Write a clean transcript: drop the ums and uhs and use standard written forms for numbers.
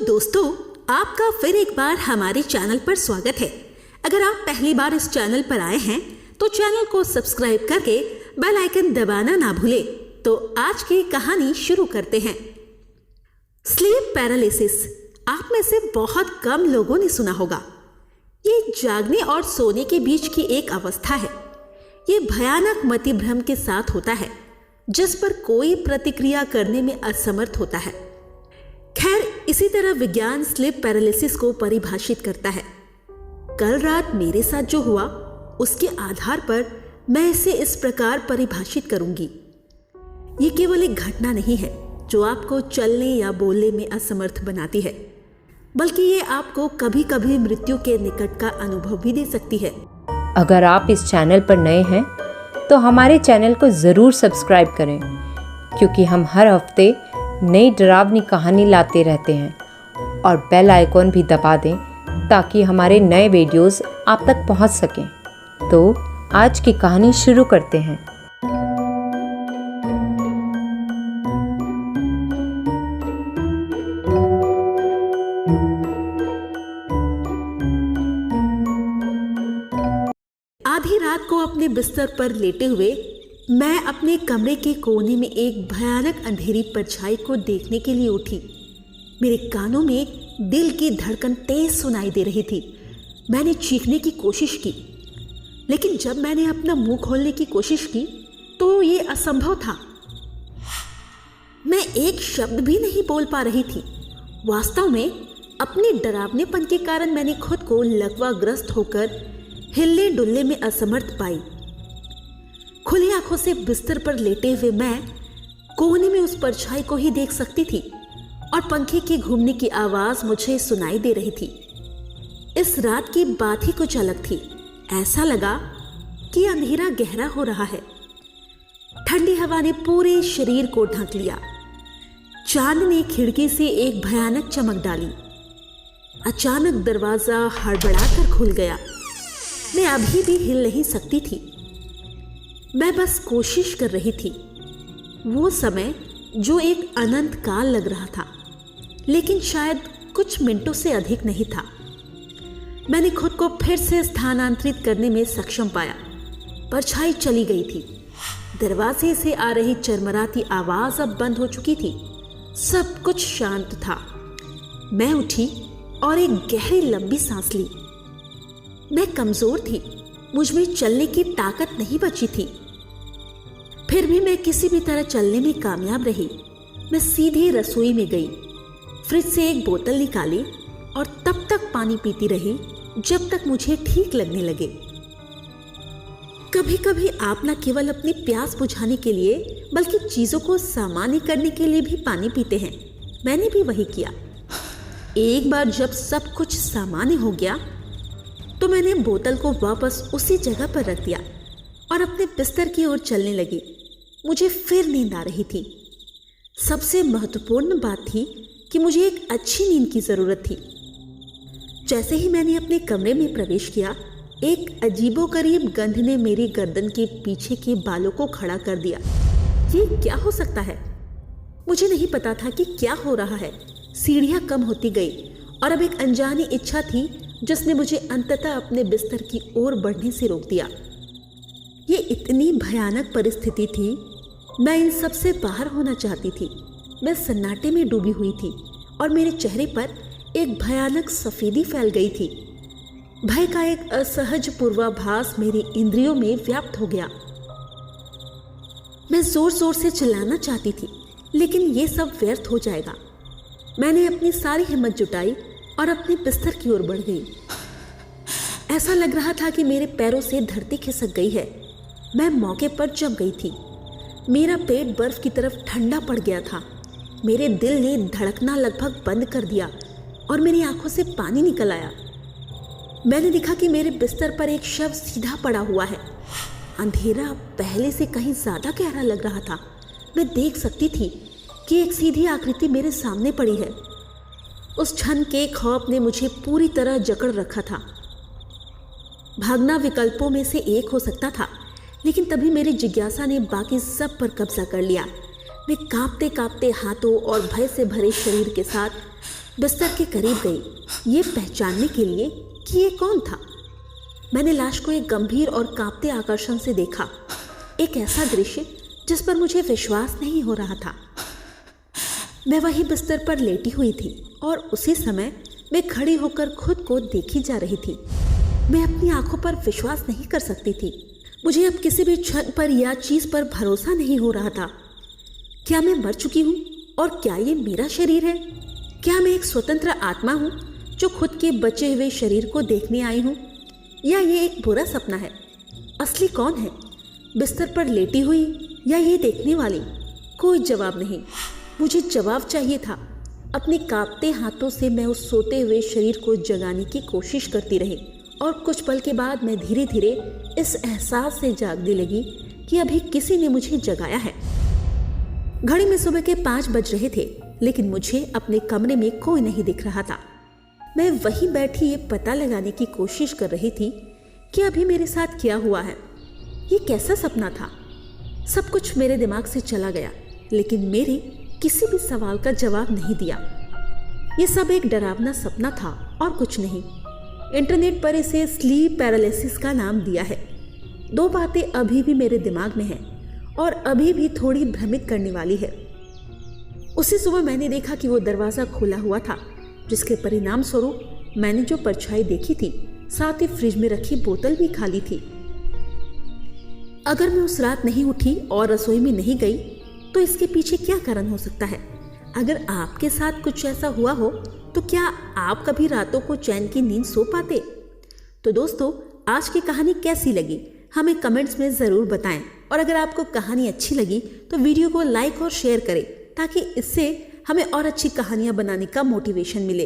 दोस्तों, आपका फिर एक बार हमारे चैनल पर स्वागत है। अगर आप पहली बार इस चैनल पर आए हैं तो चैनल को सब्सक्राइब करके बेल आइकन दबाना ना भूलें। तो आज की कहानी शुरू करते हैं। स्लीप पैरालिसिस आप में से बहुत कम लोगों ने सुना होगा। ये जागने और सोने के बीच की एक अवस्था है। ये भयानक मतिभ्रम के साथ होता है जिस पर कोई प्रतिक्रिया करने में असमर्थ होता है। खैर, इसी तरह विज्ञान स्लीप पैरालिसिस को परिभाषित करता है। कल रात मेरे साथ जो हुआ उसके आधार पर मैं इसे इस प्रकार परिभाषित करूंगी। ये केवल एक घटना नहीं है जो आपको चलने या बोलने में असमर्थ बनाती है, बल्कि ये आपको कभी कभी मृत्यु के निकट का अनुभव भी दे सकती है। अगर आप इस चैनल पर नए हैं तो हमारे चैनल को ज़रूर सब्सक्राइब करें, क्योंकि हम हर हफ्ते नई डरावनी कहानी लाते रहते हैं। और बेल आइकॉन भी दबा दें ताकि हमारे नए वीडियोस आप तक पहुंच सकें। तो आज की कहानी शुरू करते हैं। आधी रात को अपने बिस्तर पर लेटे हुए मैं अपने कमरे के कोने में एक भयानक अंधेरी परछाई को देखने के लिए उठी। मेरे कानों में दिल की धड़कन तेज सुनाई दे रही थी। मैंने चीखने की कोशिश की, लेकिन जब मैंने अपना मुंह खोलने की कोशिश की तो ये असंभव था। मैं एक शब्द भी नहीं बोल पा रही थी। वास्तव में अपने डरावनेपन के कारण मैंने खुद को लकवाग्रस्त होकर हिलने डुलने में असमर्थ पाई। खुली आंखों से बिस्तर पर लेटे हुए मैं कोने में उस परछाई को ही देख सकती थी और पंखे के घूमने की आवाज मुझे सुनाई दे रही थी। इस रात की बात ही कुछ अलग थी। ऐसा लगा कि अंधेरा गहरा हो रहा है। ठंडी हवा ने पूरे शरीर को ढक लिया। चांद ने खिड़की से एक भयानक चमक डाली। अचानक दरवाजा हड़बड़ाकर खुल गया। मैं अभी भी हिल नहीं सकती थी। मैं बस कोशिश कर रही थी। वो समय जो एक अनंत काल लग रहा था, लेकिन शायद कुछ मिनटों से अधिक नहीं था। मैंने खुद को फिर से स्थानांतरित करने में सक्षम पाया। परछाई चली गई थी। दरवाजे से आ रही चरमराती आवाज अब बंद हो चुकी थी। सब कुछ शांत था। मैं उठी और एक गहरी लंबी सांस ली। मैं कमजोर थी। मुझ में चलने की ताकत नहीं बची थी। फिर भी मैं किसी भी तरह चलने में कामयाब रही। मैं सीधे रसोई में गई, फ्रिज से एक बोतल निकाली और तब तक पानी पीती रही जब तक मुझे ठीक लगने लगे। कभी कभी आप न केवल अपनी प्यास बुझाने के लिए बल्कि चीजों को सामान्य करने के लिए भी पानी पीते हैं। मैंने भी वही किया। एक बार जब सब कुछ सामान्य हो गया तो मैंने बोतल को वापस उसी जगह पर रख दिया और अपने बिस्तर की ओर चलने लगी। मुझे फिर नींद आ रही थी। सबसे महत्वपूर्ण बात थी कि मुझे एक अच्छी नींद की जरूरत थी। जैसे ही मैंने अपने कमरे में प्रवेश किया, एक अजीबोगरीब गंध ने मेरी गर्दन के पीछे के बालों को खड़ा कर दिया। ये क्या हो सकता है? मुझे नहीं पता था कि क्या हो रहा है। सीढ़ियां कम होती गई और अब एक अनजानी इच्छा थी जिसने मुझे अंततः अपने बिस्तर की ओर बढ़ने से रोक दिया। ये इतनी भयानक परिस्थिति थी। मैं इन सब से बाहर होना चाहती थी। मैं सन्नाटे में डूबी हुई थी और मेरे चेहरे पर एक भयानक सफेदी फैल गई थी। भय का एक असहज पूर्वाभास मेरी इंद्रियों में व्याप्त हो गया। मैं जोर जोर से चिल्लाना चाहती थी, लेकिन ये सब व्यर्थ हो जाएगा। मैंने अपनी सारी हिम्मत जुटाई और अपने बिस्तर की ओर बढ़ गई। ऐसा लग रहा था कि मेरे पैरों से धरती खिसक गई है। मैं मौके पर जम गई थी। मेरा पेट बर्फ की तरफ ठंडा पड़ गया था। मेरे दिल ने धड़कना लगभग बंद कर दिया और मेरी आंखों से पानी निकल आया। मैंने देखा कि मेरे बिस्तर पर एक शव सीधा पड़ा हुआ है। अंधेरा पहले से कहीं ज्यादा गहरा लग रहा था। मैं देख सकती थी कि एक सीधी आकृति मेरे सामने पड़ी है। उस क्षण के खौफ ने मुझे पूरी तरह जकड़ रखा था। भागना विकल्पों में से एक हो सकता था, लेकिन तभी मेरी जिज्ञासा ने बाकी सब पर कब्जा कर लिया। मैं कांपते कांपते हाथों और भय से भरे शरीर के साथ बिस्तर के करीब गई ये पहचानने के लिए कि ये कौन था। मैंने लाश को एक गंभीर और कांपते आकर्षण से देखा, एक ऐसा दृश्य जिस पर मुझे विश्वास नहीं हो रहा था। मैं वहीं बिस्तर पर लेटी हुई थी और उसी समय मैं खड़ी होकर खुद को देखी जा रही थी। मैं अपनी आंखों पर विश्वास नहीं कर सकती थी। मुझे अब किसी भी क्षण पर या चीज पर भरोसा नहीं हो रहा था। क्या मैं मर चुकी हूँ और क्या ये मेरा शरीर है? क्या मैं एक स्वतंत्र आत्मा हूँ जो खुद के बचे हुए शरीर को देखने आई हूँ, या ये एक बुरा सपना है? असली कौन है, बिस्तर पर लेटी हुई या ये देखने वाली? कोई जवाब नहीं। मुझे जवाब चाहिए था। अपने कांपते हाथों से मैं उस सोते हुए शरीर को जगाने की कोशिश करती रही और कुछ पल के बाद मैं धीरे धीरे इस एहसास से जागने लगी कि अभी किसी ने मुझे जगाया है। घड़ी में सुबह के 5 बज रहे थे, लेकिन मुझे अपने कमरे में कोई नहीं दिख रहा था। मैं वहीं बैठी ये पता लगाने की कोशिश कर रही थी कि अभी मेरे साथ क्या हुआ है। ये कैसा सपना था? सब कुछ मेरे दिमाग से चला गया, लेकिन मेरे किसी भी सवाल का जवाब नहीं दिया। ये सब एक डरावना सपना था और कुछ नहीं। इंटरनेट पर इसे स्लीप पैरालिसिस का नाम दिया है। 2 बातें अभी भी मेरे दिमाग में हैं और अभी भी थोड़ी भ्रमित करने वाली है। उसी सुबह मैंने देखा कि वो दरवाज़ा खुला हुआ था, जिसके परिणाम स्वरूप मैंने जो परछाई देखी थी, साथ ही फ्रिज में रखी बोतल भी खाली थी। अगर मैं उस रात नहीं उठी और रसोई में नहीं गई तो इसके पीछे क्या कारण हो सकता है? अगर आपके साथ कुछ ऐसा हुआ हो तो क्या आप कभी रातों को चैन की नींद सो पाते? तो दोस्तों, आज की कहानी कैसी लगी हमें कमेंट्स में ज़रूर बताएं, और अगर आपको कहानी अच्छी लगी तो वीडियो को लाइक और शेयर करें ताकि इससे हमें और अच्छी कहानियां बनाने का मोटिवेशन मिले।